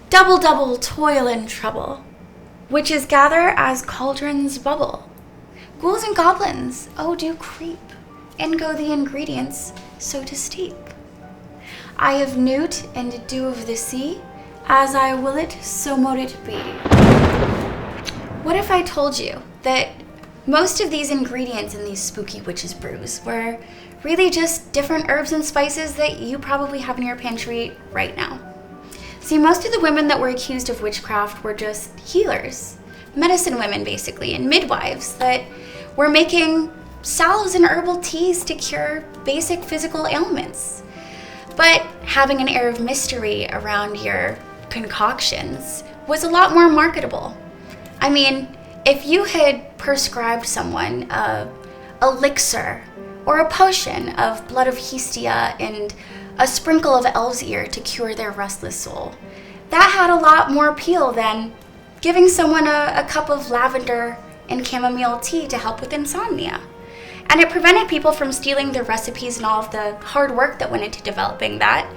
Double, double, toil and trouble. Witches gather as cauldrons bubble. Ghouls and goblins, oh do creep. In go the ingredients, so to steep. I have newt and dew of the sea. As I will it, so mote it be. What if I told you that most of these ingredients in these spooky witches brews were really just different herbs and spices that you probably have in your pantry right now? See, most of the women that were accused of witchcraft were just healers, medicine women basically, and midwives that were making salves and herbal teas to cure basic physical ailments. But having an air of mystery around your concoctions was a lot more marketable. I mean, if you had prescribed someone a elixir or a potion of blood of Hestia and a sprinkle of elf's ear to cure their restless soul, that had a lot more appeal than giving someone a cup of lavender and chamomile tea to help with insomnia. And it prevented people from stealing their recipes and all of the hard work that went into developing that,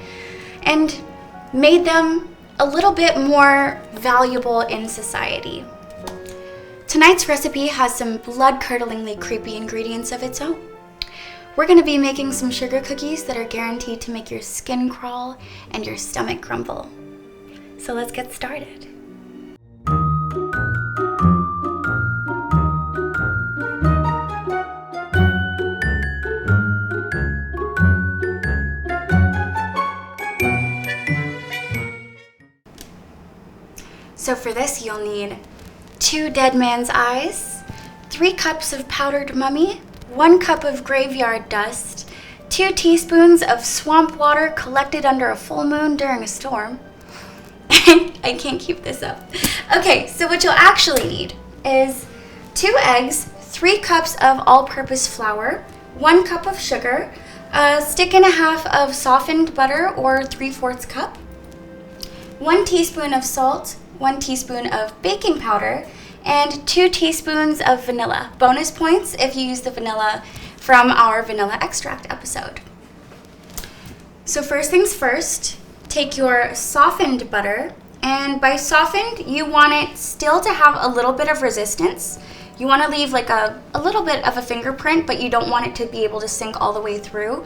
and made them a little bit more valuable in society. Tonight's recipe has some blood-curdlingly creepy ingredients of its own. We're going to be making some sugar cookies that are guaranteed to make your skin crawl and your stomach grumble. So let's get started. So for this, you'll need 2 dead man's eyes, 3 cups of powdered mummy, 1 cup of graveyard dust, 2 teaspoons of swamp water collected under a full moon during a storm. I can't keep this up. Okay, so what you'll actually need is 2 eggs, 3 cups of all-purpose flour, 1 cup of sugar, a stick and a half of softened butter or 3/4 cup, 1 teaspoon of salt, 1 teaspoon of baking powder, and 2 teaspoons of vanilla. Bonus points if you use the vanilla from our vanilla extract episode. So first things first, take your softened butter, and by softened, you want it still to have a little bit of resistance. You want to leave like a little bit of a fingerprint, but you don't want it to be able to sink all the way through.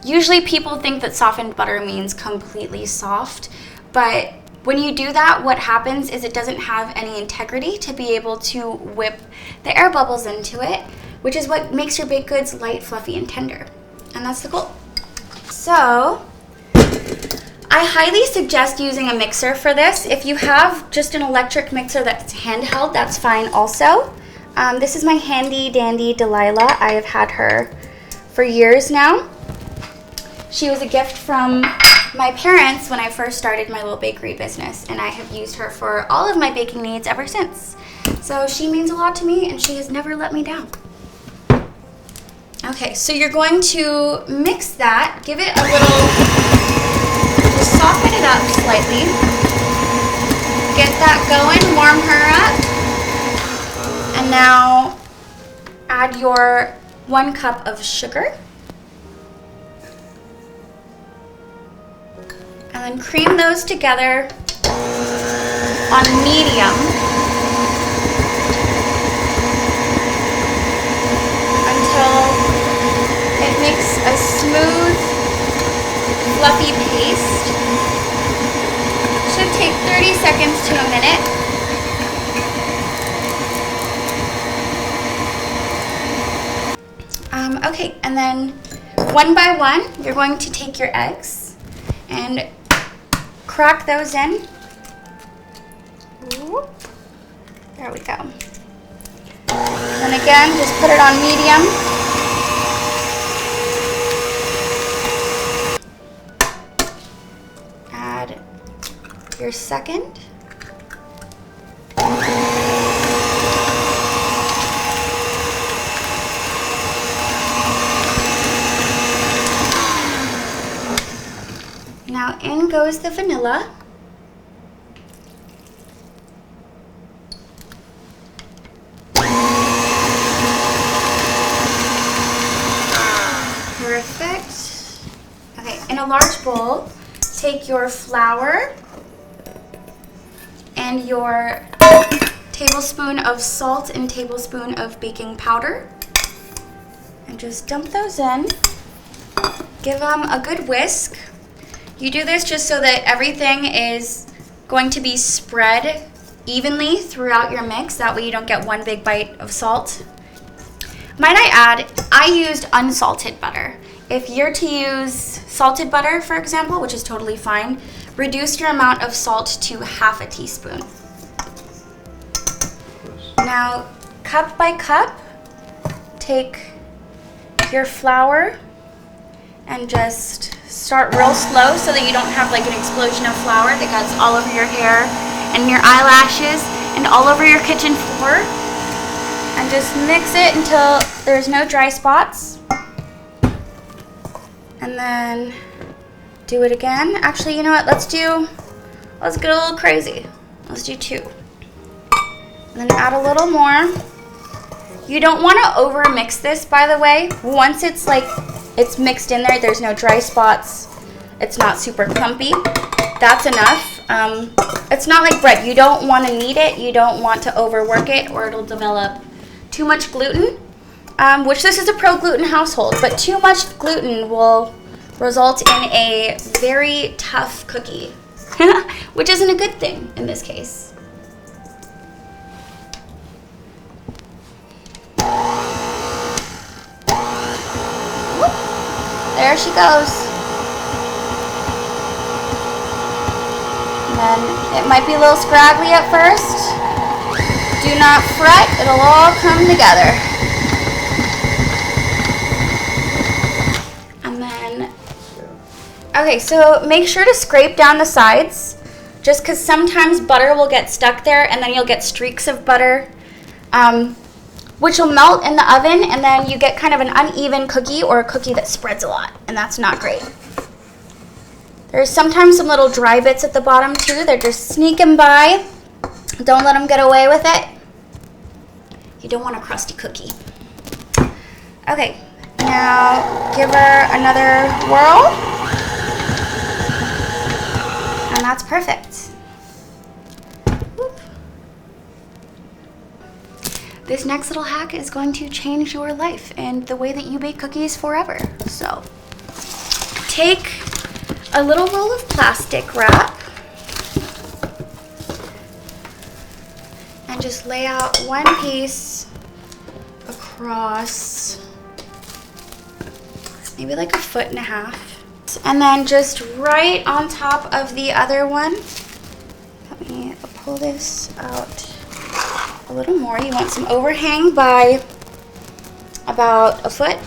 Usually people think that softened butter means completely soft, but when you do that, what happens is it doesn't have any integrity to be able to whip the air bubbles into it, which is what makes your baked goods light, fluffy, and tender. And that's the goal. So I highly suggest using a mixer for this. If you have just an electric mixer that's handheld, that's fine also. This is my handy dandy Delilah. I have had her for years now. She was a gift from my parents when I first started my little bakery business, and I have used her for all of my baking needs ever since. So she means a lot to me, and she has never let me down. Okay, so you're going to mix that, give it a little, just soften it up slightly. Get that going, warm her up. And now add your 1 cup of sugar. And then cream those together on medium until it makes a smooth, fluffy paste. Should take 30 seconds to a minute. Okay, and then one by one, you're going to take your eggs and crack those in. Ooh, there we go. And again, just put it on medium. Add your second. Now in goes the vanilla. Perfect. Okay, in a large bowl, take your flour, and your tablespoon of salt and tablespoon of baking powder. And just dump those in. Give them a good whisk. You do this just so that everything is going to be spread evenly throughout your mix. That way you don't get one big bite of salt. Might I add, I used unsalted butter. If you're to use salted butter, for example, which is totally fine, reduce your amount of salt to half a teaspoon. Now, cup by cup, take your flour and just start real slow so that you don't have like an explosion of flour that gets all over your hair and your eyelashes and all over your kitchen floor. And just mix it until there's no dry spots. And then do it again. Actually, you know what? Let's get a little crazy. Let's do 2. And then add a little more. You don't want to over mix this, by the way. Once it's mixed in there, there's no dry spots, it's not super clumpy, that's enough. It's not like bread. You don't want to knead it. You don't want to overwork it or it'll develop too much gluten, which this is a pro-gluten household, but too much gluten will result in a very tough cookie, which isn't a good thing in this case. Whoop. There she goes. And then it might be a little scraggly at first. Do not fret, it'll all come together. And then, okay, so make sure to scrape down the sides, just because sometimes butter will get stuck there and then you'll get streaks of butter, which will melt in the oven, and then you get kind of an uneven cookie or a cookie that spreads a lot, and that's not great. There's sometimes some little dry bits at the bottom too. They're just sneaking by. Don't let them get away with it. You don't want a crusty cookie. Okay, now give her another whirl. And that's perfect. Whoop. This next little hack is going to change your life and the way that you bake cookies forever. So, take a little roll of plastic wrap and just lay out one piece across maybe like 1.5 feet. And then just right on top of the other one, let me pull this out a little more. You want some overhang by about 1 foot,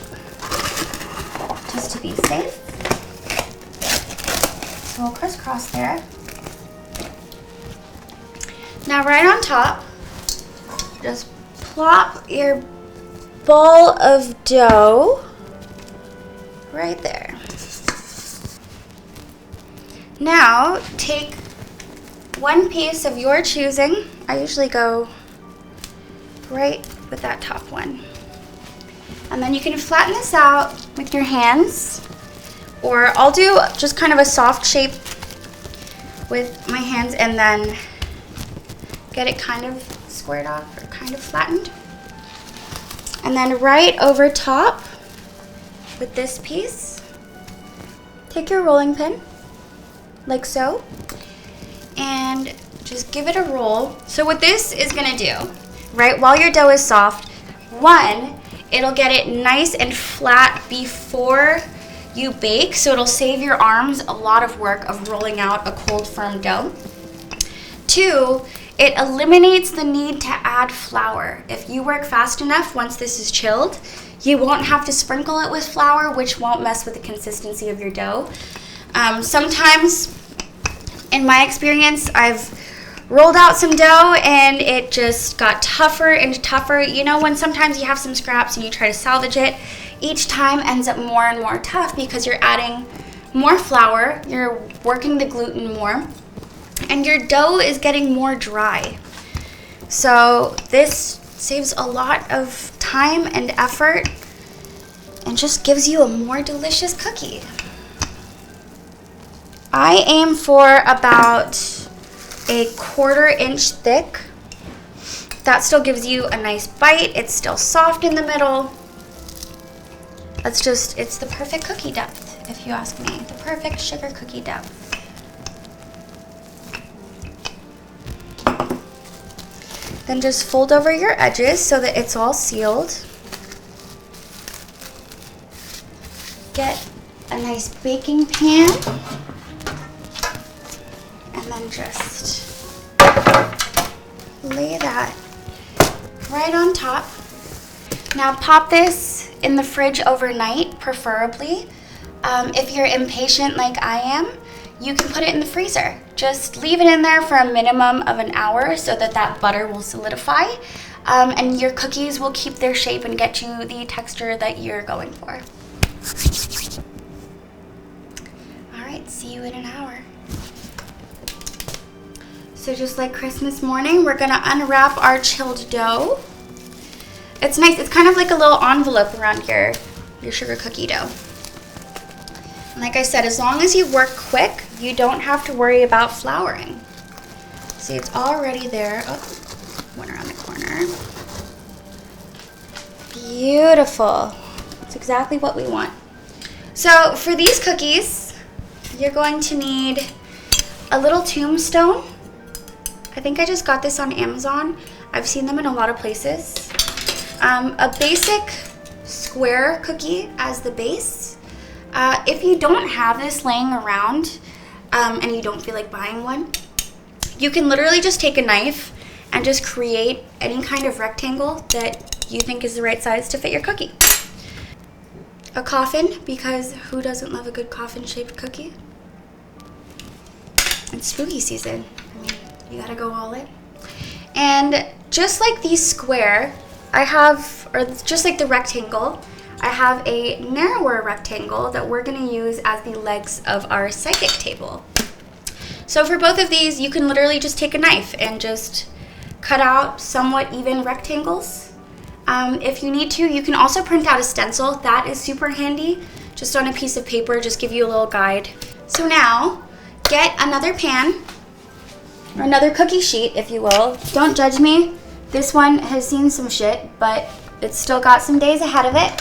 just to be safe. So we'll crisscross there. Now right on top, just plop your ball of dough right there. Now take one piece of your choosing. I usually go right with that top one. And then you can flatten this out with your hands, or I'll do just kind of a soft shape with my hands and then get it kind of squared off or kind of flattened. And then right over top with this piece, take your rolling pin like so and just give it a roll. So what this is gonna do, right, while your dough is soft, one, it'll get it nice and flat before you bake, so it'll save your arms a lot of work of rolling out a cold, firm dough. Two, it eliminates the need to add flour. If you work fast enough, once this is chilled, you won't have to sprinkle it with flour, which won't mess with the consistency of your dough. Sometimes, in my experience, I've rolled out some dough and it just got tougher and tougher. You know, when sometimes you have some scraps and you try to salvage it, each time ends up more and more tough because you're adding more flour, you're working the gluten more, and your dough is getting more dry. So this saves a lot of time and effort and just gives you a more delicious cookie. I aim for about a 1/4 inch thick. That still gives you a nice bite. It's still soft in the middle. It's the perfect cookie depth, if you ask me. The perfect sugar cookie depth. Then just fold over your edges so that it's all sealed. Get a nice baking pan. And then just lay that right on top. Now pop this in the fridge overnight, preferably. If you're impatient like I am, you can put it in the freezer. Just leave it in there for a minimum of an hour so that that butter will solidify, and your cookies will keep their shape and get you the texture that you're going for. All right, see you in an hour. So just like Christmas morning, we're gonna unwrap our chilled dough. It's nice, it's kind of like a little envelope around your sugar cookie dough. And like I said, as long as you work quick, you don't have to worry about flouring. See, it's already there. Oh, one around the corner. Beautiful. That's exactly what we want. So for these cookies, you're going to need a little tombstone. I think I just got this on Amazon. I've seen them in a lot of places. A basic square cookie as the base. If you don't have this laying around and you don't feel like buying one, you can literally just take a knife and just create any kind of rectangle that you think is the right size to fit your cookie. A coffin, because who doesn't love a good coffin-shaped cookie? It's spooky season. I mean, you gotta go all in. And just like these square, just like the rectangle, I have a narrower rectangle that we're gonna use as the legs of our psychic table. So for both of these, you can literally just take a knife and just cut out somewhat even rectangles. If you need to, you can also print out a stencil. That is super handy. Just on a piece of paper, just give you a little guide. So now, get another pan, or another cookie sheet, if you will. Don't judge me. This one has seen some shit, but it's still got some days ahead of it.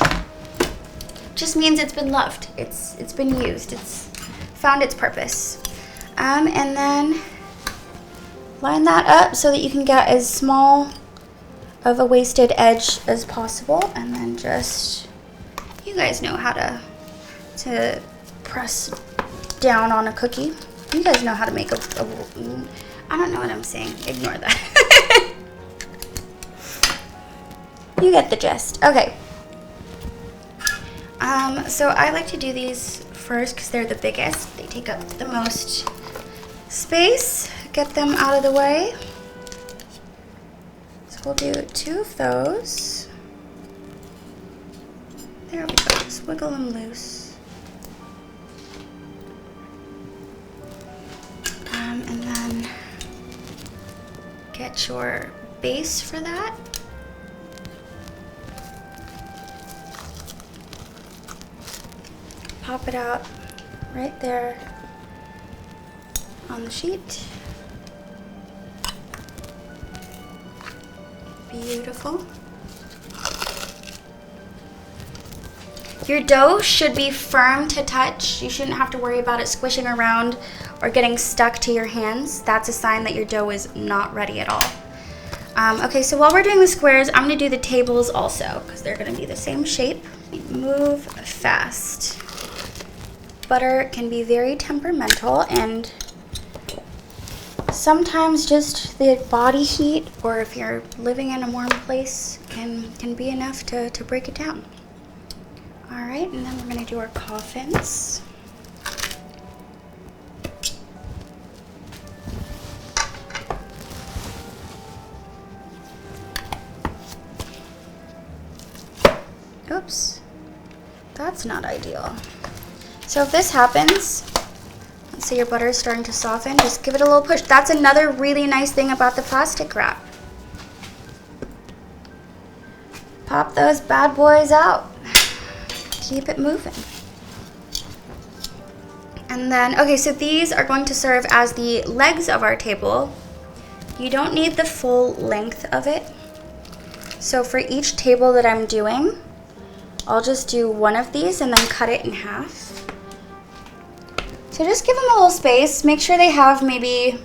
Just means it's been loved. It's been used. It's found its purpose. And then line that up so that you can get as small of a wasted edge as possible. And then just, you guys know how to press down on a cookie. You guys know how to make I don't know what I'm saying. Ignore that. You get the gist. Okay. So I like to do these first because they're the biggest. They take up the most space. Get them out of the way. So we'll do 2 of those. There we go. Just wiggle them loose. And then get your base for that. Pop it out right there on the sheet. Beautiful. Your dough should be firm to touch. You shouldn't have to worry about it squishing around or getting stuck to your hands. That's a sign that your dough is not ready at all. Okay, so while we're doing the squares, I'm gonna do the tables also because they're gonna be the same shape. Move fast. Butter can be very temperamental, and sometimes just the body heat, or if you're living in a warm place, can be enough to break it down. All right, and then we're gonna do our coffins. Oops, that's not ideal. So if this happens, let's say your butter is starting to soften, just give it a little push. That's another really nice thing about the plastic wrap. Pop those bad boys out. Keep it moving. And then, okay, so these are going to serve as the legs of our table. You don't need the full length of it. So for each table that I'm doing, I'll just do one of these and then cut it in half. So just give them a little space. Make sure they have maybe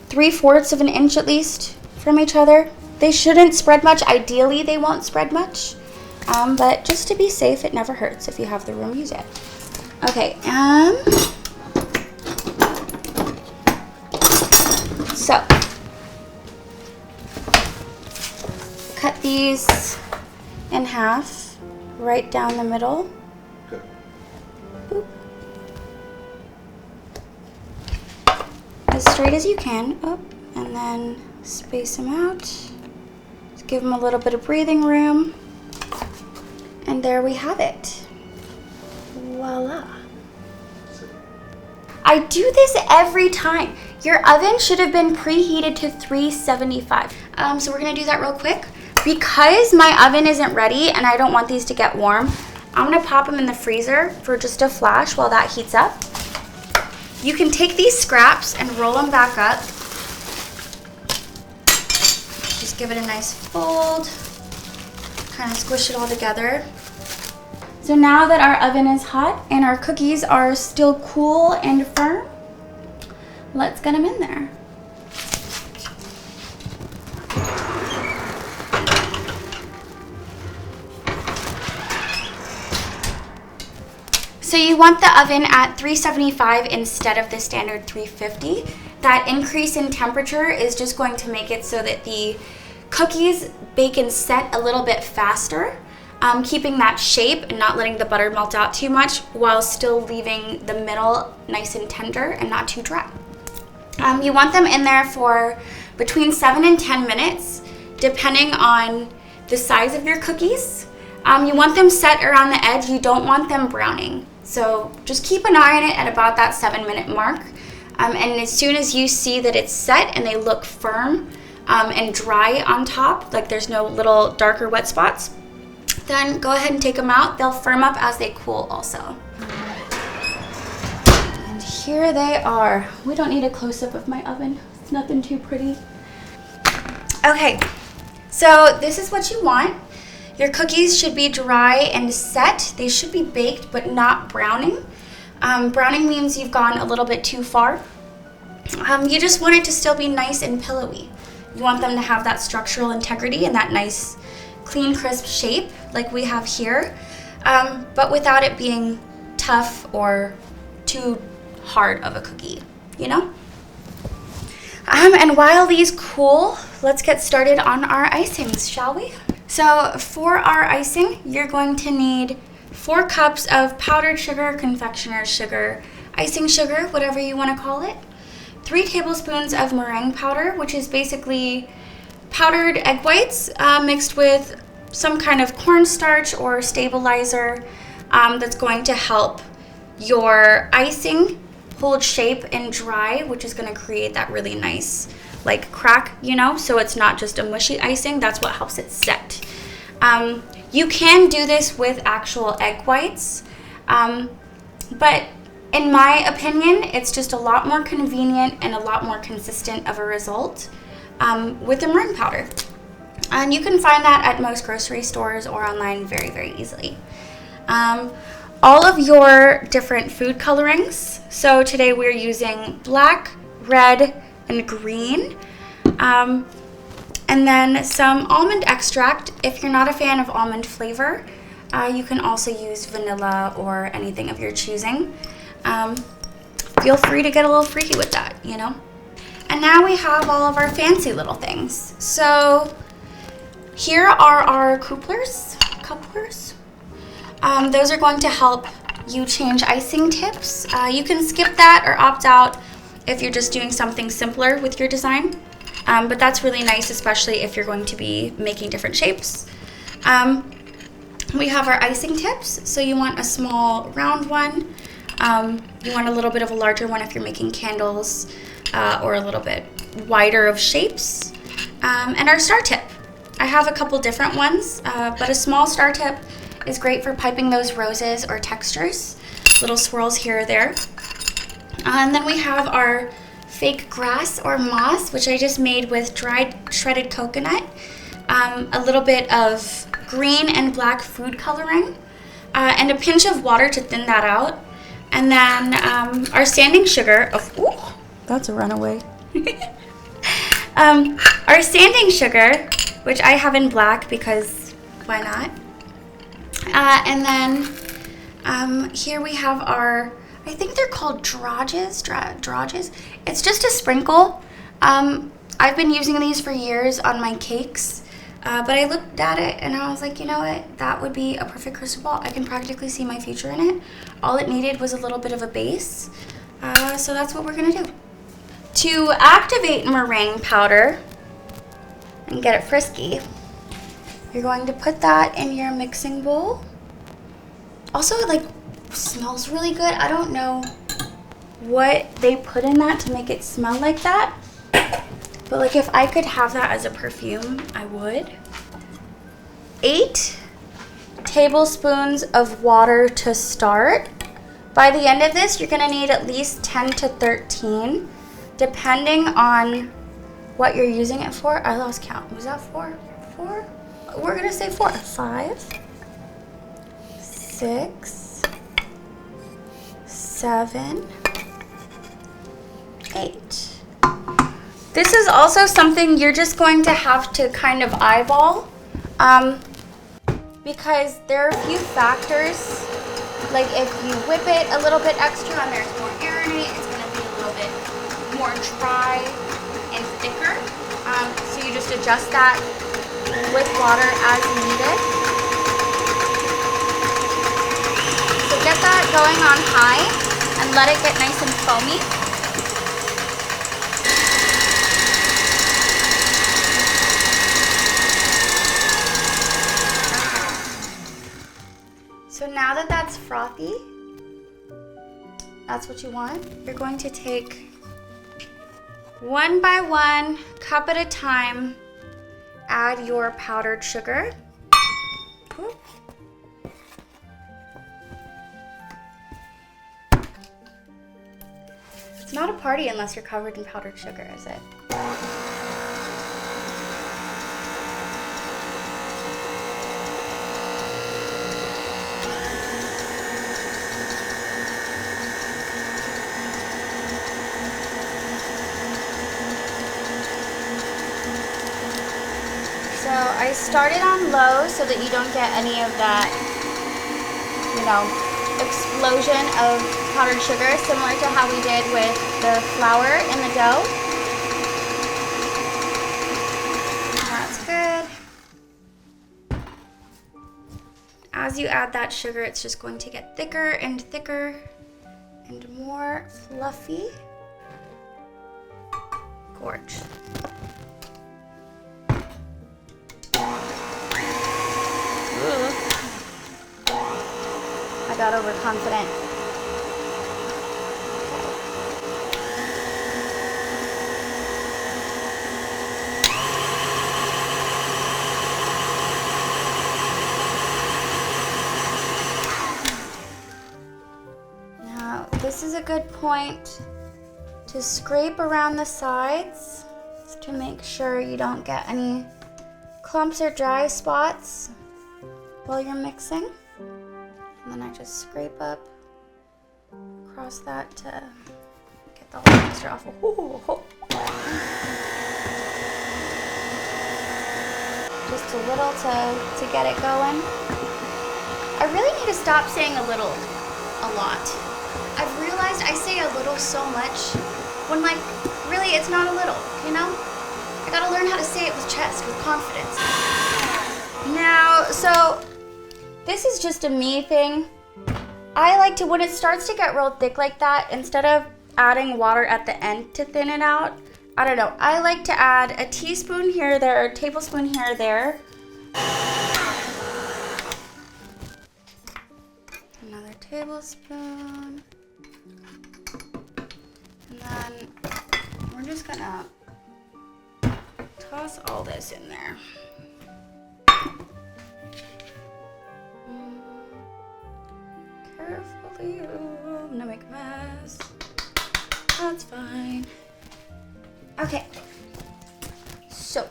3/4 of an inch at least from each other. They shouldn't spread much. Ideally, they won't spread much. But just to be safe, it never hurts. If you have the room, use it. Okay, so cut these in half, right down the middle. Good. Boop. As straight as you can. Oh, and then space them out. Just give them a little bit of breathing room. And there we have it. Voila. I do this every time. Your oven should have been preheated to 375. So we're gonna do that real quick. Because my oven isn't ready and I don't want these to get warm, I'm gonna pop them in the freezer for just a flash while that heats up. You can take these scraps and roll them back up. Just give it a nice fold. Kind of squish it all together. So now that our oven is hot and our cookies are still cool and firm, let's get them in there. So you want the oven at 375 instead of the standard 350. That increase in temperature is just going to make it so that the cookies bake and set a little bit faster. Keeping that shape and not letting the butter melt out too much while still leaving the middle nice and tender and not too dry. You want them in there for between 7 and 10 minutes, depending on the size of your cookies. You want them set around the edge. You don't want them browning. So just keep an eye on it at about that 7-minute mark. And as soon as you see that it's set and they look firm and dry on top, like there's no little darker wet spots, then go ahead and take them out. They'll firm up as they cool also. And here they are. We don't need a close-up of my oven. It's nothing too pretty. Okay, so this is what you want. Your cookies should be dry and set. They should be baked but not browning. Browning means you've gone a little bit too far. You just want it to still be nice and pillowy. You want them to have that structural integrity and that nice clean, crisp shape like we have here, but without it being tough or too hard of a cookie, you know? And while these cool, let's get started on our icings, shall we? So for our icing, you're going to need 4 cups of powdered sugar, confectioner's sugar, icing sugar, whatever you want to call it, 3 tablespoons of meringue powder, which is basically powdered egg whites mixed with some kind of cornstarch or stabilizer that's going to help your icing hold shape and dry, which is going to create that really nice like crack, you know, so it's not just a mushy icing. That's what helps it set. You can do this with actual egg whites, but in my opinion, it's just a lot more convenient and a lot more consistent of a result with the meringue powder. And you can find that at most grocery stores or online very, very easily. All of your different food colorings. So today we're using black, red, and green. And then some almond extract. If you're not a fan of almond flavor, you can also use vanilla or anything of your choosing. Feel free to get a little freaky with that, you know? And now we have all of our fancy little things. So here are our couplers. Those are going to help you change icing tips. You can skip that or opt out if you're just doing something simpler with your design. But that's really nice, especially if you're going to be making different shapes. We have our icing tips. So you want a small round one. You want a little bit of a larger one if you're making candles or a little bit wider of shapes. And our star tip. I have a couple different ones, but a small star tip is great for piping those roses or textures. little swirls here or there. And then we have our fake grass or moss, which I just made with dried shredded coconut, a little bit of green and black food coloring, and a pinch of water to thin that out. And then our sanding sugar, ooh, that's a runaway. Our sanding sugar, which I have in black because why not? And then here we have our, I think they're called droges. It's just a sprinkle. I've been using these for years on my cakes, but I looked at it and I was like, you know what? That would be a perfect crystal ball. I can practically see my future in it. All it needed was a little bit of a base. So that's what we're gonna do. To activate meringue powder and get it frisky, you're going to put that in your mixing bowl. Also, it like smells really good. I don't know what they put in that to make it smell like that, but like if I could have that as a perfume, I would. 8 tablespoons of water to start. By the end of this, you're gonna need at least 10 to 13, depending on what you're using it for. I lost count. Was that 4? 4? We're gonna say 4. 5, 6, 7, 8. This is also something you're just going to have to kind of eyeball, because there are a few factors. Like if you whip it a little bit extra and there's more air in it, it's going to be a little bit more dry and thicker. So you just adjust that with water as needed. So get that going on high and let it get nice and foamy. So now that that's frothy, that's what you want. You're going to take 1 by 1, cup at a time, add your powdered sugar. It's not a party unless you're covered in powdered sugar, is it? So I started on low so that you don't get any of that, you know, explosion of powdered sugar, similar to how we did with the flour in the dough. That's good. As you add that sugar, it's just going to get thicker and thicker and more fluffy. Gorge. I got overconfident. Now, this is a good point to scrape around the sides to make sure you don't get any clumps or dry spots while you're mixing. And then I just scrape up across that to get the whole mixture off. Ooh. Just a little to get it going. I really need to stop saying a little a lot. I've realized I say a little so much when, like, really it's not a little, you know? I gotta learn how to say it with chest, with confidence. Now, so this is just a me thing. I like to, when it starts to get real thick like that, instead of adding water at the end to thin it out, I don't know, I like to add a teaspoon here or there, or a tablespoon here or there. Another tablespoon. And then we're just gonna toss all this in there. Carefully. I'm gonna make a mess. That's fine. Okay. So.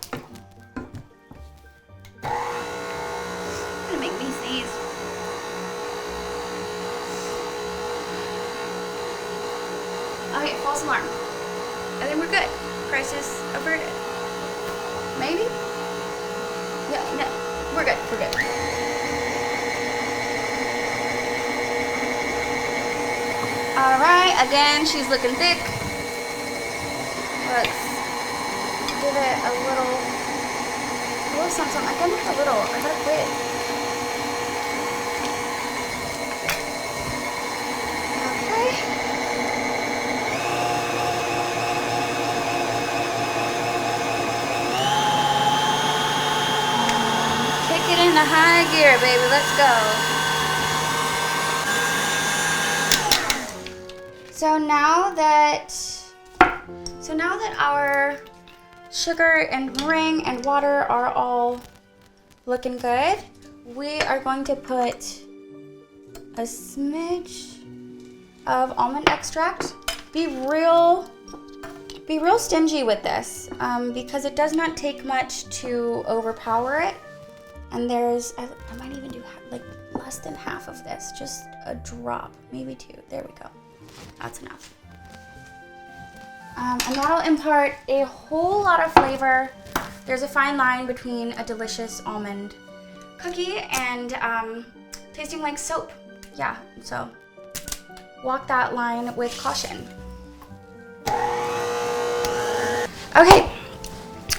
Gonna make me sneeze. Okay, false alarm. I think we're good. Crisis averted. Maybe? Yeah, no. We're good. We're good. Alright, again, she's looking thick. Let's give it a little something. I gotta make a little. I gotta quit. Okay. Kick it into high gear, baby. Let's go. So now that our sugar and meringue and water are all looking good, we are going to put a smidge of almond extract. Be real stingy with this because it does not take much to overpower it. And I might even do like less than half of this, just a drop, maybe 2. There we go. That's enough. And that'll impart a whole lot of flavor. There's a fine line between a delicious almond cookie and tasting like soap. Yeah, so walk that line with caution. Okay,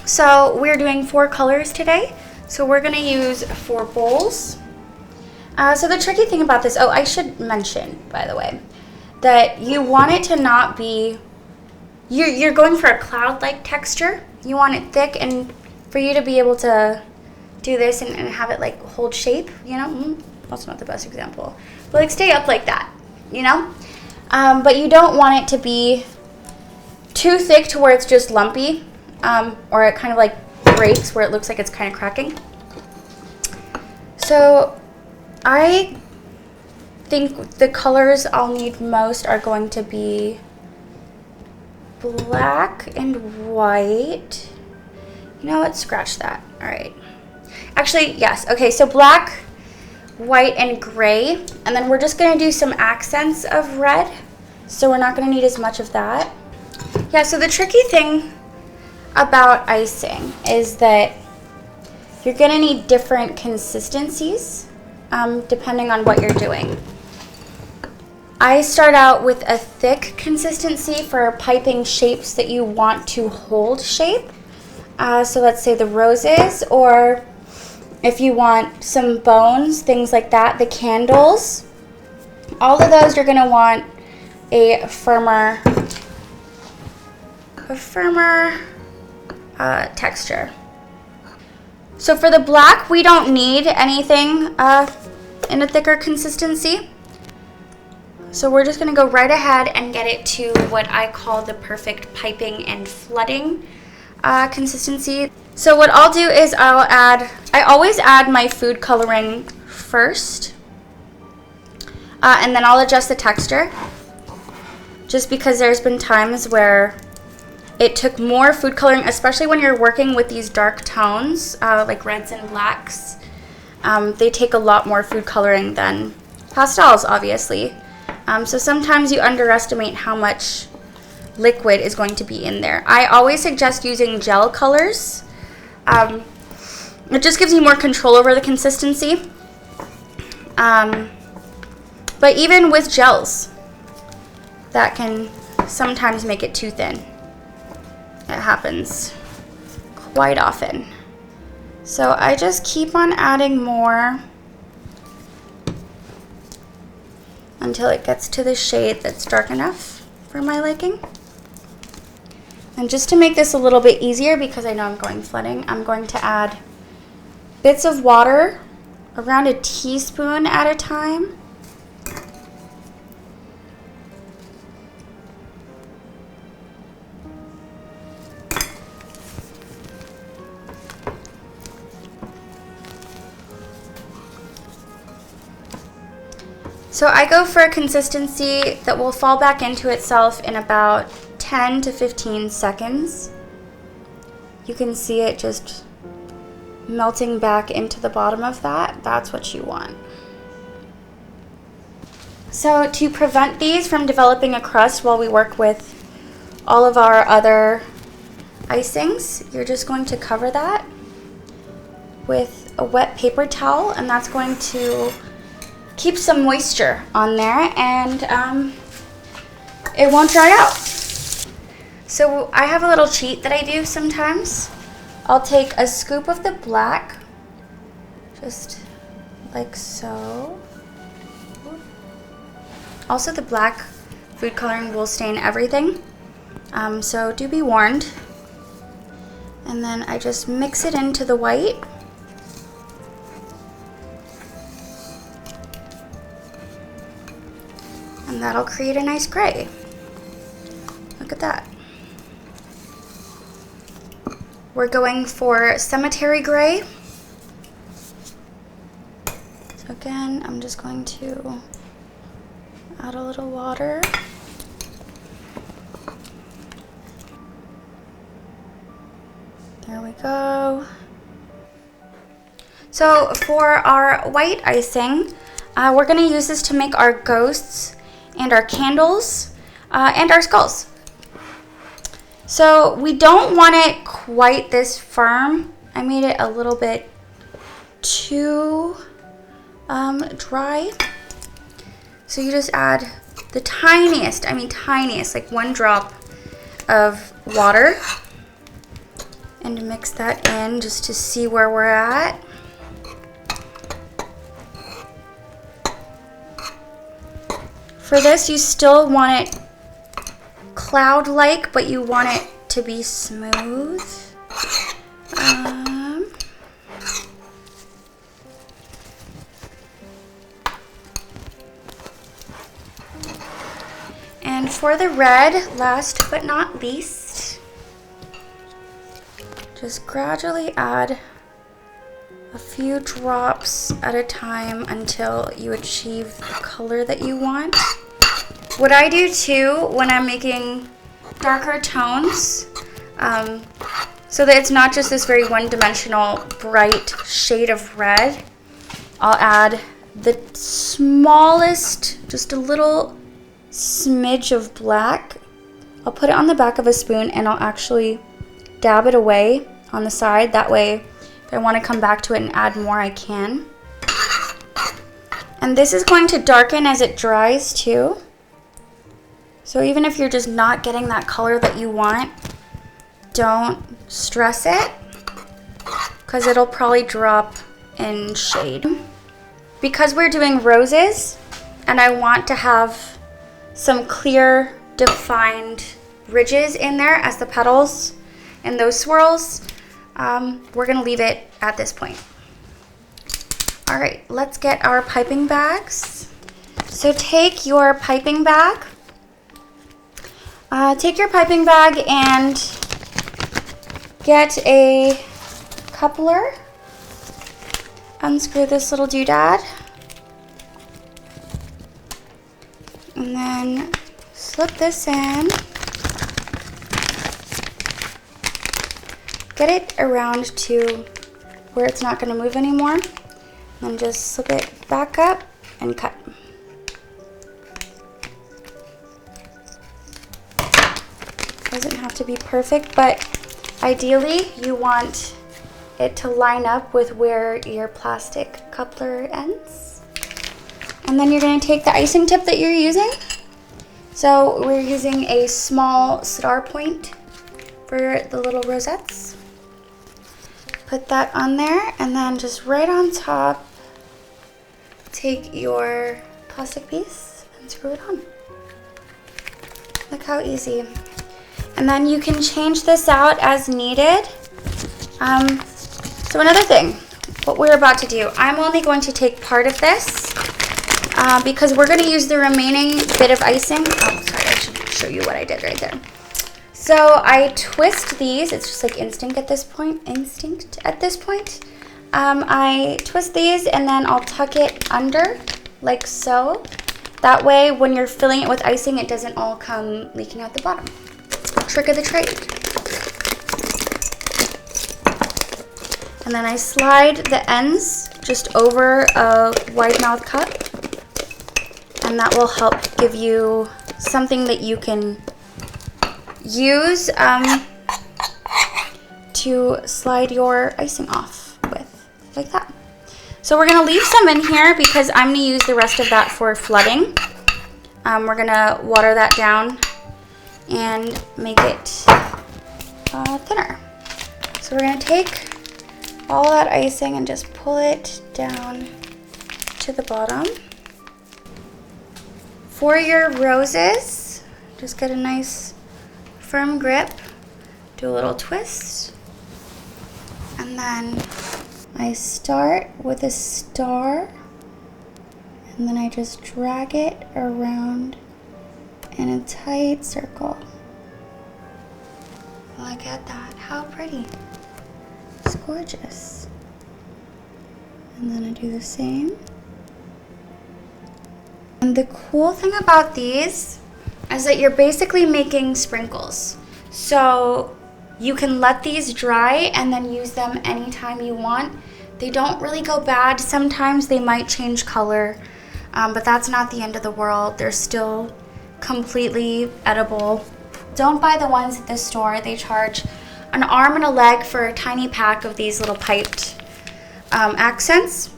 so we're doing 4 colors today. So we're gonna use 4 bowls. So the tricky thing about this, I should mention, by the way, that you want it to not be, you're going for a cloud-like texture. You want it thick, and for you to be able to do this and have it like hold shape, you know, that's not the best example, but like stay up like that, you know? But you don't want it to be too thick to where it's just lumpy, or it kind of like breaks where it looks like it's kind of cracking. So I think the colors I'll need most are going to be black and white. You know what? Scratch that. All right. Actually, yes. Okay, so black, white, and gray. And then we're just going to do some accents of red. So we're not going to need as much of that. Yeah, so the tricky thing about icing is that you're going to need different consistencies depending on what you're doing. I start out with a thick consistency for piping shapes that you want to hold shape. So let's say the roses, or if you want some bones, things like that, the candles. All of those you're going to want a firmer texture. So for the black, we don't need anything in a thicker consistency. So we're just gonna go right ahead and get it to what I call the perfect piping and flooding consistency. So what I'll do is I always add my food coloring first, and then I'll adjust the texture, just because there's been times where it took more food coloring, especially when you're working with these dark tones, like reds and blacks. They take a lot more food coloring than pastels, obviously. So sometimes you underestimate how much liquid is going to be in there. I always suggest using gel colors. It just gives you more control over the consistency. But even with gels, that can sometimes make it too thin. It happens quite often. So I just keep on adding more until it gets to the shade that's dark enough for my liking. And just to make this a little bit easier, because I know I'm going flooding, I'm going to add bits of water, around a teaspoon at a time. So I go for a consistency that will fall back into itself in about 10 to 15 seconds. You can see it just melting back into the bottom of that. That's what you want. So to prevent these from developing a crust while we work with all of our other icings, you're just going to cover that with a wet paper towel, and that's going to keep some moisture on there, and it won't dry out. So I have a little cheat that I do sometimes. I'll take a scoop of the black, just like so. Also, the black food coloring will stain everything, so do be warned. And then I just mix it into the white. And that'll create a nice gray. Look at that. We're going for cemetery gray. So again, I'm just going to add a little water. There we go. So for our white icing, we're going to use this to make our ghosts and our candles and our skulls. So we don't want it quite this firm. I made it a little bit too dry. So you just add the tiniest, like 1 drop of water, and mix that in just to see where we're at. For this, you still want it cloud-like, but you want it to be smooth. And for the red, last but not least, just gradually add a few drops at a time until you achieve the color that you want. What I do too when I'm making darker tones, so that it's not just this very one-dimensional bright shade of red, I'll add the smallest, just a little smidge of black. I'll put it on the back of a spoon and I'll actually dab it away on the side. That way, if I want to come back to it and add more, I can. And this is going to darken as it dries too. So even if you're just not getting that color that you want, don't stress it, because it'll probably drop in shade. Because we're doing roses, and I want to have some clear, defined ridges in there as the petals and those swirls, we're gonna leave it at this point. All right, let's get our piping bags. So take your piping bag, and get a coupler. Unscrew this little doodad. And then slip this in. Get it around to where it's not going to move anymore. And then just slip it back up and cut. Doesn't have to be perfect, but ideally you want it to line up with where your plastic coupler ends. And then you're going to take the icing tip that you're using. So we're using a small star point for the little rosettes. Put that on there, and then just right on top, take your plastic piece and screw it on. Look how easy. And then you can change this out as needed. So another thing, what we're about to do, I'm only going to take part of this because we're going to use the remaining bit of icing. Oh, sorry, I should show you what I did right there. So I twist these. It's just like instinct at this point. I twist these and then I'll tuck it under like so. That way, when you're filling it with icing, it doesn't all come leaking out the bottom. Trick of the trade. And then I slide the ends just over a wide mouth cup, and that will help give you something that you can use to slide your icing off with, like that. So we're gonna leave some in here because I'm gonna use the rest of that for flooding. We're gonna water that down and make it thinner. So we're gonna take all that icing and just pull it down to the bottom. For your roses, just get a nice firm grip, do a little twist, and then I start with a star, and then I just drag it around in a tight circle. Look at that, how pretty. It's gorgeous. And then I do the same. And the cool thing about these is that you're basically making sprinkles. So you can let these dry and then use them anytime you want. They don't really go bad. Sometimes they might change color, but that's not the end of the world. They're still completely edible. Don't buy the ones at the store. They charge an arm and a leg for a tiny pack of these little piped accents,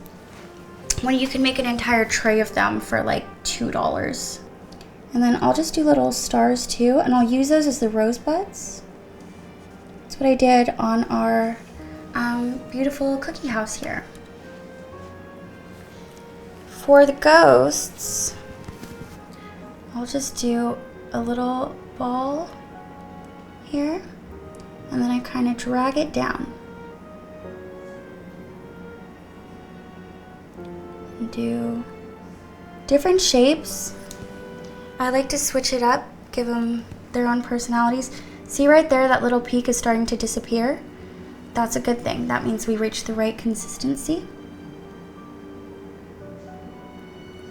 when you can make an entire tray of them for like $2. And then I'll just do little stars too, and I'll use those as the rosebuds. That's what I did on our beautiful cookie house here. For the ghosts, I'll just do a little ball here, and then I kind of drag it down. And do different shapes. I like to switch it up, give them their own personalities. See right there, that little peak is starting to disappear. That's a good thing. That means we reached the right consistency.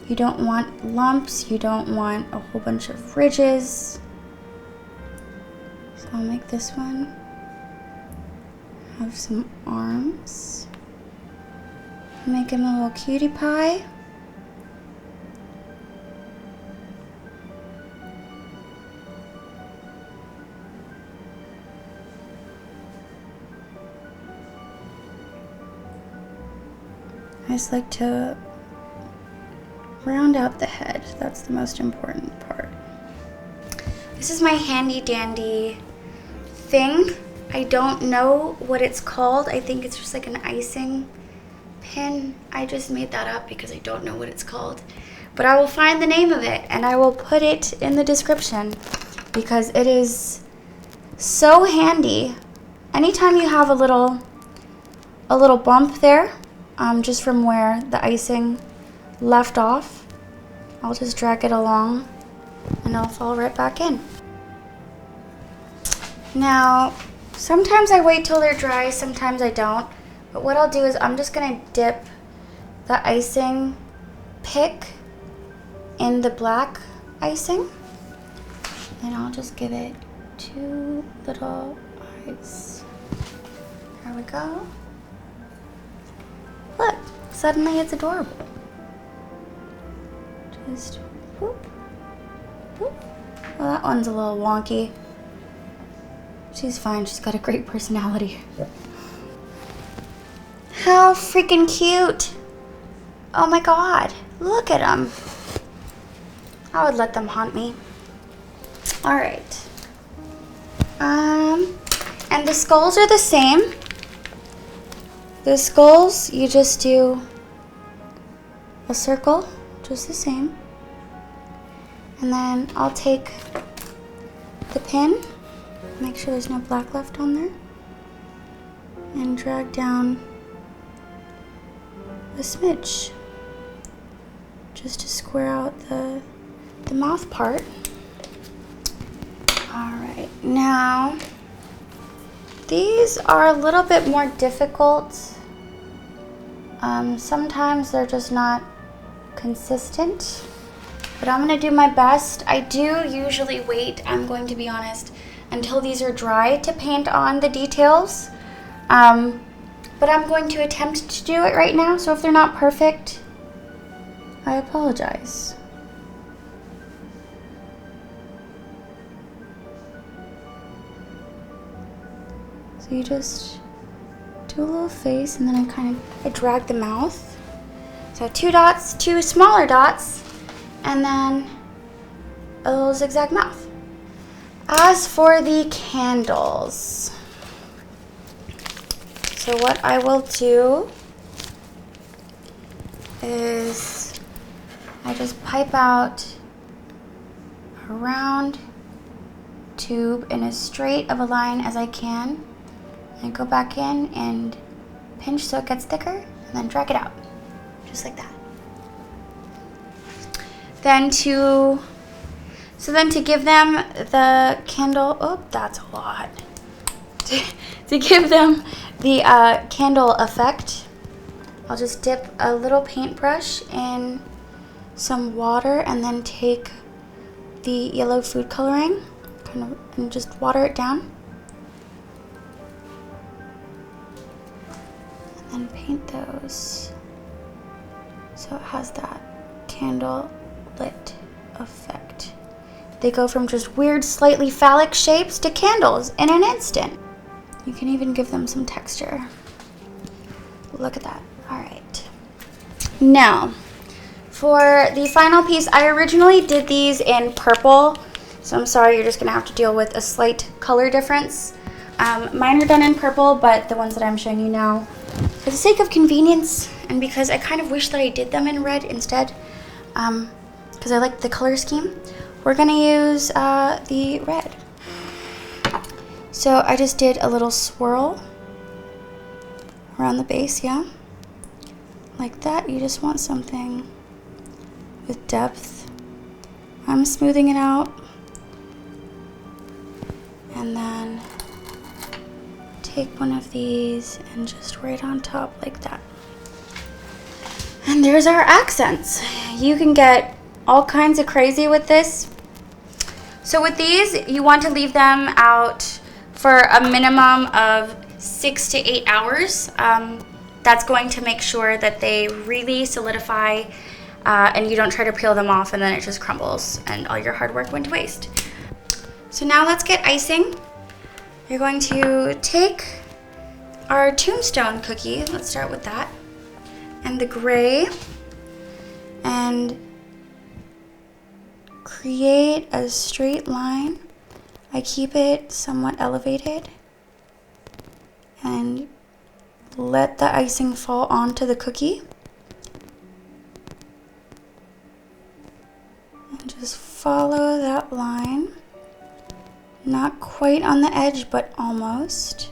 You don't want lumps, you don't want a whole bunch of ridges. So I'll make this one have some arms. Make him a little cutie pie. I just like to round out the head. That's the most important part. This is my handy dandy thing. I don't know what it's called. I think it's just like an icing pin. I just made that up because I don't know what it's called. But I will find the name of it and I will put it in the description because it is so handy. Anytime you have a little bump there, just from where the icing left off, I'll just drag it along and it'll fall right back in. Now, sometimes I wait till they're dry, sometimes I don't. But what I'll do is I'm just gonna dip the icing pick in the black icing. And I'll just give it 2 little eyes. There we go. Look, suddenly it's adorable. Just whoop, whoop. Well, that one's a little wonky. She's fine, she's got a great personality. How freaking cute. Oh my god, look at them. I would let them haunt me. All right. And the skulls are the same. The skulls, you just do a circle, just the same. And then I'll take the pin, make sure there's no black left on there, and drag down a smidge, just to square out the mouth part. All right, now these are a little bit more difficult. Sometimes they're just not consistent. but I'm gonna do my best. I do usually wait, I'm going to be honest, until these are dry to paint on the details. But I'm going to attempt to do it right now, so if they're not perfect, I apologize. So you just do a little face, and then I drag the mouth. So 2 dots, 2 smaller dots, and then a little zigzag mouth. As for the candles, so what I will do is I just pipe out a round tube in as straight of a line as I can. And go back in and pinch so it gets thicker, and then drag it out, just like that. Then to give them the candle, oh, that's a lot. To give them the candle effect, I'll just dip a little paintbrush in some water and then take the yellow food coloring and just water it down. And paint those so it has that candle lit effect. They go from just weird, slightly phallic shapes to candles in an instant. You can even give them some texture. Look at that. All right. Now, for the final piece, I originally did these in purple, so I'm sorry, you're just gonna have to deal with a slight color difference. Mine are done in purple, but the ones that I'm showing you now, for the sake of convenience, and because I kind of wish that I did them in red instead, because I like the color scheme, we're gonna use the red. So I just did a little swirl around the base, yeah? Like that. You just want something with depth. I'm smoothing it out. And then take one of these and just right on top like that. And there's our accents. You can get all kinds of crazy with this. So with these, you want to leave them out for a minimum of 6 to 8 hours. That's going to make sure that they really solidify and you don't try to peel them off and then it just crumbles and all your hard work went to waste. So now let's get icing. You're going to take our tombstone cookie, let's start with that, and the gray, and create a straight line. I keep it somewhat elevated and let the icing fall onto the cookie. And just follow that line. Not quite on the edge, but almost.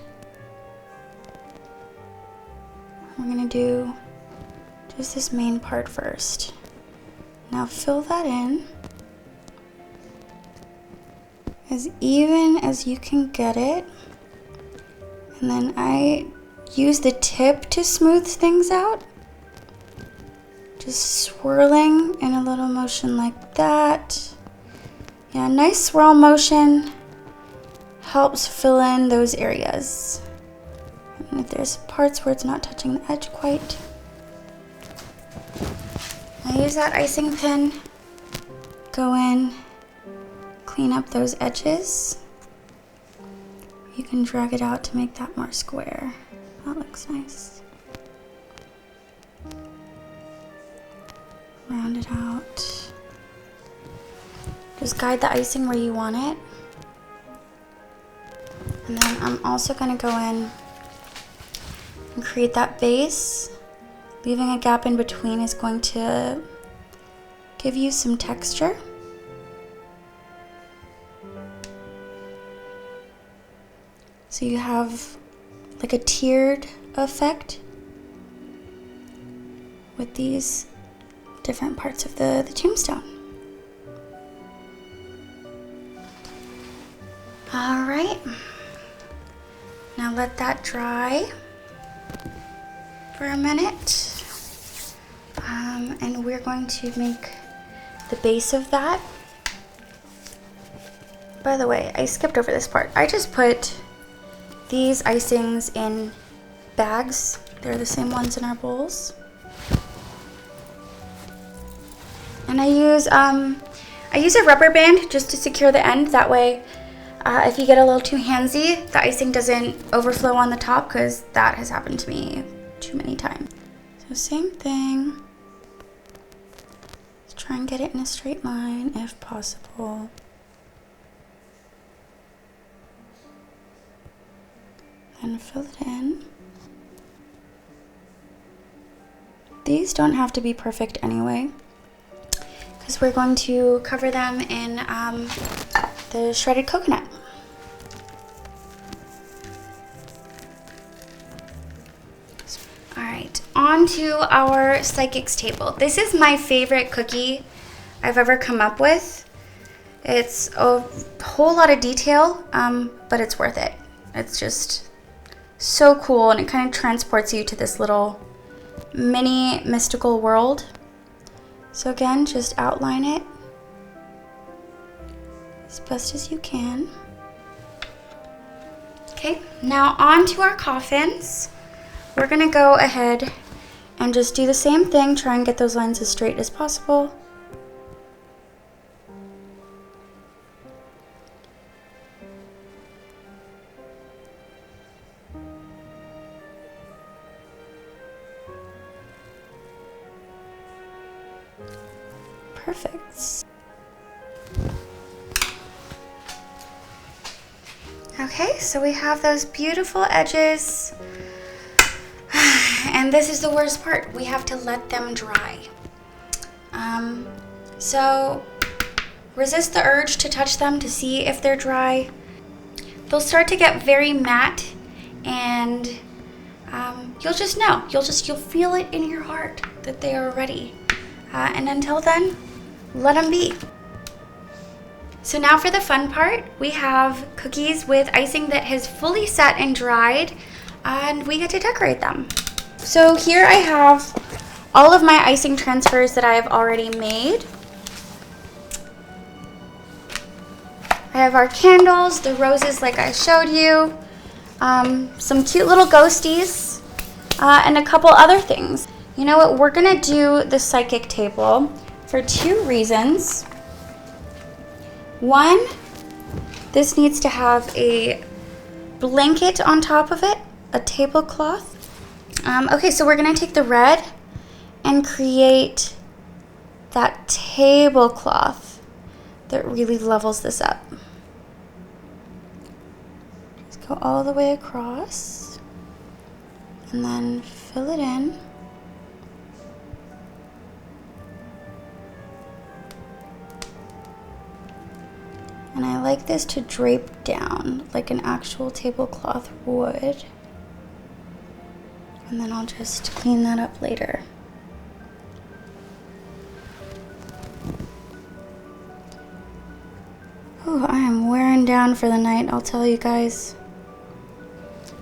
We're gonna do just this main part first. Now fill that in as even as you can get it. And then I use the tip to smooth things out. Just swirling in a little motion like that. Yeah, nice swirl motion helps fill in those areas. And if there's parts where it's not touching the edge quite, I use that icing pen, go in, clean up those edges. You can drag it out to make that more square. That looks nice. Round it out. Just guide the icing where you want it. And then I'm also going to go in and create that base. Leaving a gap in between is going to give you some texture. So you have like a tiered effect with these different parts of the tombstone. All right. Now let that dry for a minute. And we're going to make the base of that. By the way, I skipped over this part. I just put these icings in bags. They're the same ones in our bowls. And I use a rubber band just to secure the end. That way, if you get a little too handsy, the icing doesn't overflow on the top, because that has happened to me too many times. So same thing. Let's try and get it in a straight line if possible. Then fill it in. These don't have to be perfect anyway, because we're going to cover them in the shredded coconut. All right, on to our psychic's table. This is my favorite cookie I've ever come up with. It's a whole lot of detail, but it's worth it. It's just so cool, and it kind of transports you to this little mini mystical world. So again, just outline it as best as you can. Okay, now on to our coffins. We're gonna go ahead and just do the same thing, try and get those lines as straight as possible. Perfect. Okay, so we have those beautiful edges. And this is the worst part. We have to let them dry. So resist the urge to touch them to see if they're dry. They'll start to get very matte, and you'll just know. You'll feel it in your heart that they are ready. And until then, let them be. So now for the fun part, we have cookies with icing that has fully set and dried, and we get to decorate them. So here I have all of my icing transfers that I have already made. I have our candles, the roses like I showed you, some cute little ghosties, and a couple other things. You know what, we're gonna do the psychic table for 2 reasons. One, this needs to have a blanket on top of it, a tablecloth. Okay, so we're gonna take the red and create that tablecloth that really levels this up. Just go all the way across and then fill it in. And I like this to drape down like an actual tablecloth would. And then I'll just clean that up later. Oh, I am wearing down for the night, I'll tell you guys.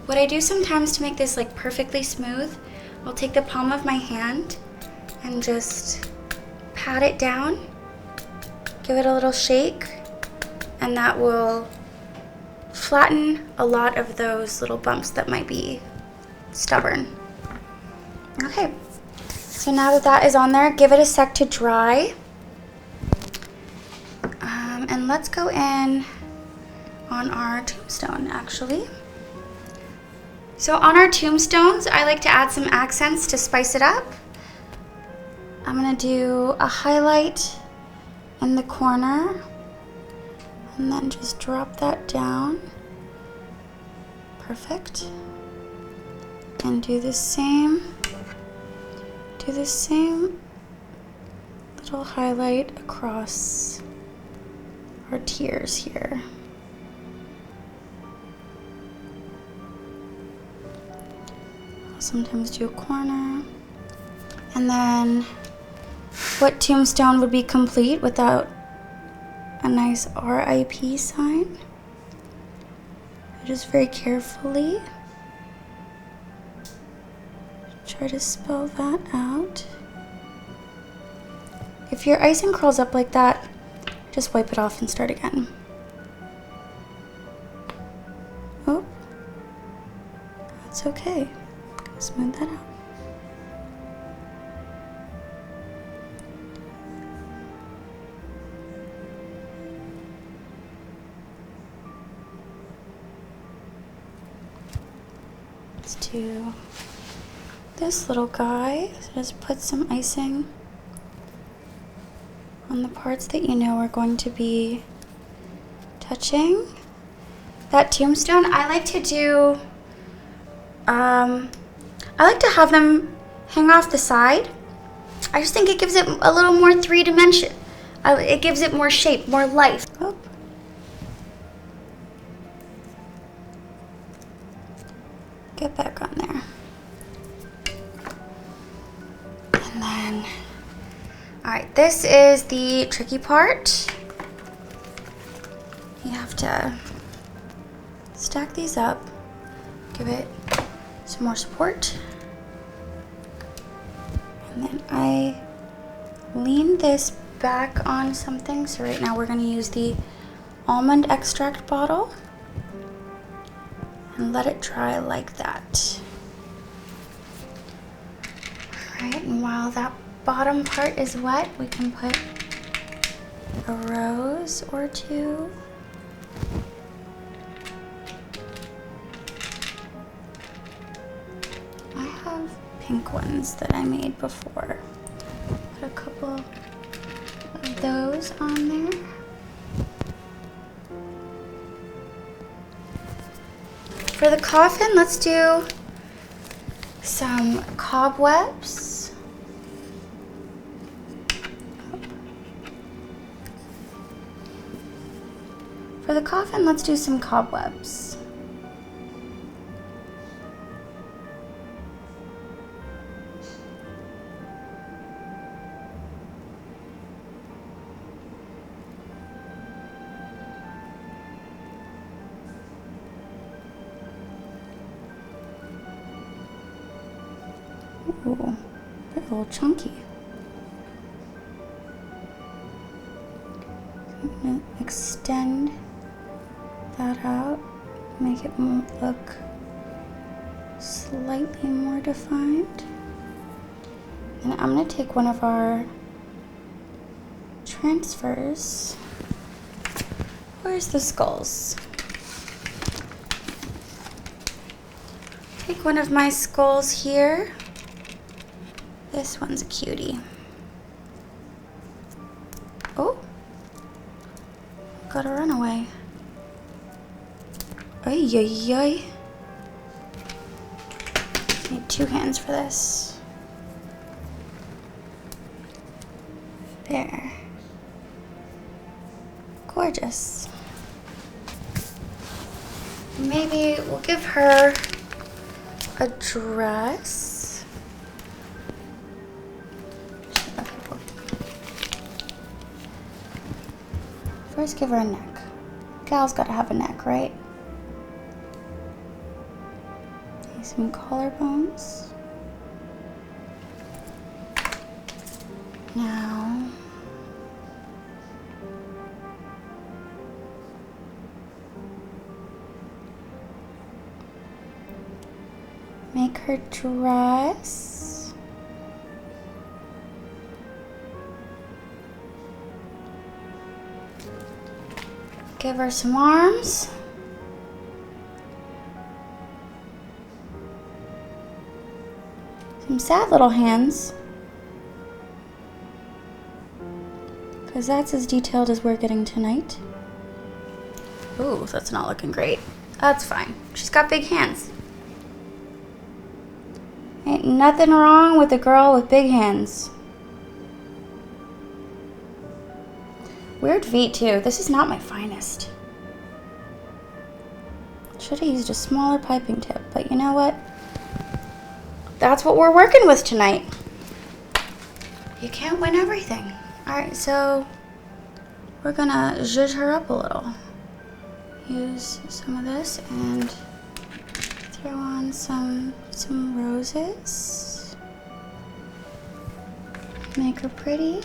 What I do sometimes to make this like perfectly smooth, I'll take the palm of my hand and just pat it down, give it a little shake, and that will flatten a lot of those little bumps that might be stubborn. Okay, so now that that is on there, give it a sec to dry. And let's go in on our tombstone, actually. So on our tombstones, I like to add some accents to spice it up. I'm gonna do a highlight in the corner, and then just drop that down. Perfect. And do the same little highlight across our tiers here. I'll sometimes do a corner. And then what tombstone would be complete without a nice RIP sign? Just very carefully try to spell that out. If your icing curls up like that, just wipe it off and start again. Oh, that's okay. Smooth that out. Let's do this little guy. So just put some icing on the parts that you know are going to be touching. That tombstone, I like to do, I like to have them hang off the side. I just think it gives it a little more 3-dimension. It gives it more shape, more life. Oh. Get back on there. And then, all right, this is the tricky part. You have to stack these up, give it some more support. And then I lean this back on something. So right now we're gonna use the almond extract bottle and let it dry like that. All right, and while that bottom part is wet, we can put a rose or two. I have pink ones that I made before. Put a couple of those on there. For the coffin, let's do some cobwebs. For the coffin, let's do some cobwebs. Ooh, they're a little chunky. I'm gonna extend that out, make it look slightly more defined. And I'm gonna take one of our transfers. Where's the skulls? Take one of my skulls here. This one's a cutie. Oh, got a runaway. Ay, ay, ay. Need 2 hands for this. There. Gorgeous. Maybe we'll give her a dress. First, give her a neck. Gal's gotta have a neck, right? Need some collarbones. Now, make her dress. Give her some arms. Some sad little hands. Because that's as detailed as we're getting tonight. Ooh, that's not looking great. That's fine. She's got big hands. Ain't nothing wrong with a girl with big hands. Weird feet too. This is not my finest. Should have used a smaller piping tip, but you know what? That's what we're working with tonight. You can't win everything. Alright, so we're gonna zhuzh her up a little. Use some of this and throw on some roses. Make her pretty.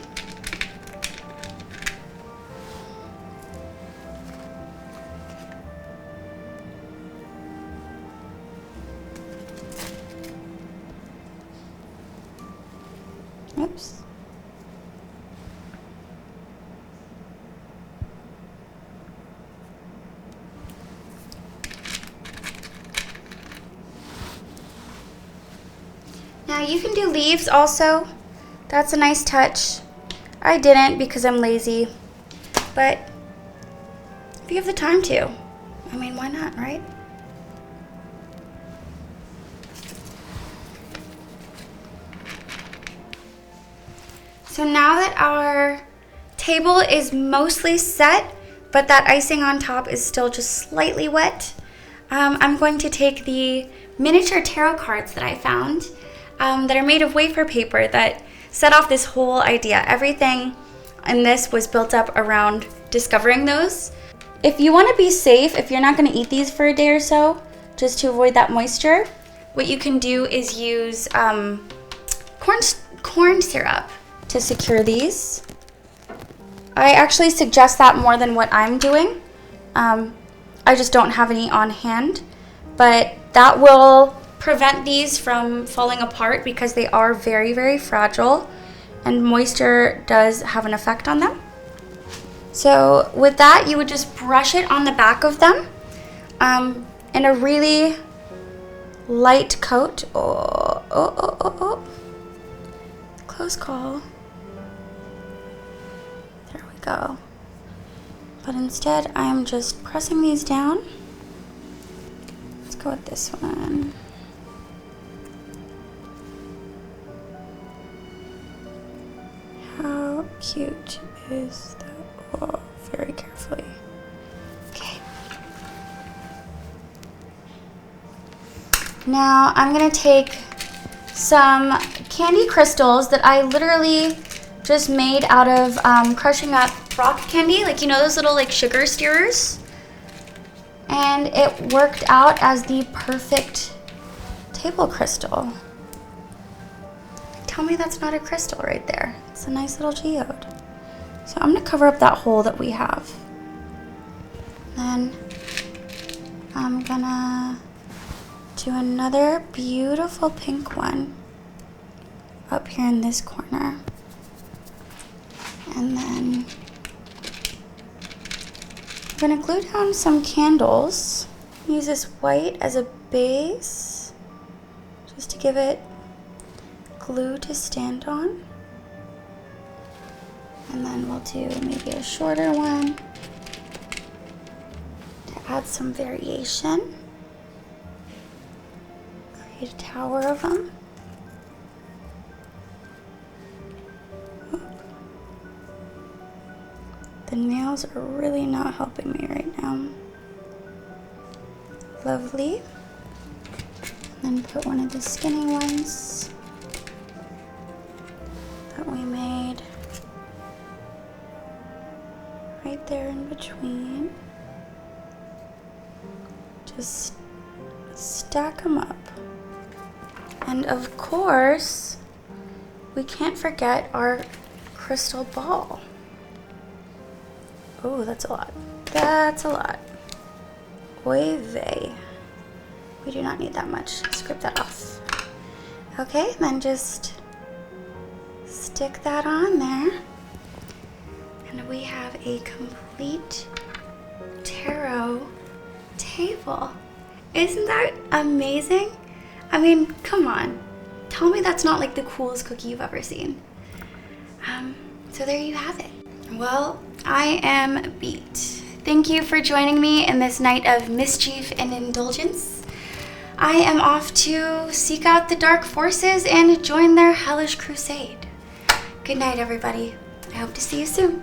Now you can do leaves also. That's a nice touch. I didn't because I'm lazy, but if you have the time to, I mean, why not, right? So now that our table is mostly set, but that icing on top is still just slightly wet, I'm going to take the miniature tarot cards that I found that are made of wafer paper that set off this whole idea. Everything in this was built up around discovering those. If you want to be safe, if you're not going to eat these for a day or so, just to avoid that moisture, what you can do is use corn syrup to secure these. I actually suggest that more than what I'm doing. I just don't have any on hand, but that will prevent these from falling apart because they are very, very fragile and moisture does have an effect on them. So with that, you would just brush it on the back of them in a really light coat. Oh. Close call. There we go. But instead, I am just pressing these down. Let's go with this one. How cute is that? Oh, very carefully. Okay. Now I'm gonna take some candy crystals that I literally just made out of crushing up rock candy, like, you know, those little like sugar stirrers, and it worked out as the perfect table crystal. Tell me that's not a crystal right there. It's a nice little geode. So I'm gonna cover up that hole that we have. Then I'm gonna do another beautiful pink one up here in this corner. And then I'm gonna glue down some candles. Use this white as a base, just to give it glue to stand on. And then we'll do maybe a shorter one to add some variation. Create a tower of them. The nails are really not helping me right now. Lovely. And then put one of the skinny ones that we made right there in between. Just stack them up. And of course, we can't forget our crystal ball. Oh, that's a lot. That's a lot. Oy vey. We do not need that much. Scrape that off. Okay, then just stick that on there. And we have a complete tarot table. Isn't that amazing? I mean, come on. Tell me that's not like the coolest cookie you've ever seen. So there you have it. Well, I am beat. Thank you for joining me in this night of mischief and indulgence. I am off to seek out the dark forces and join their hellish crusade. Good night, everybody. I hope to see you soon.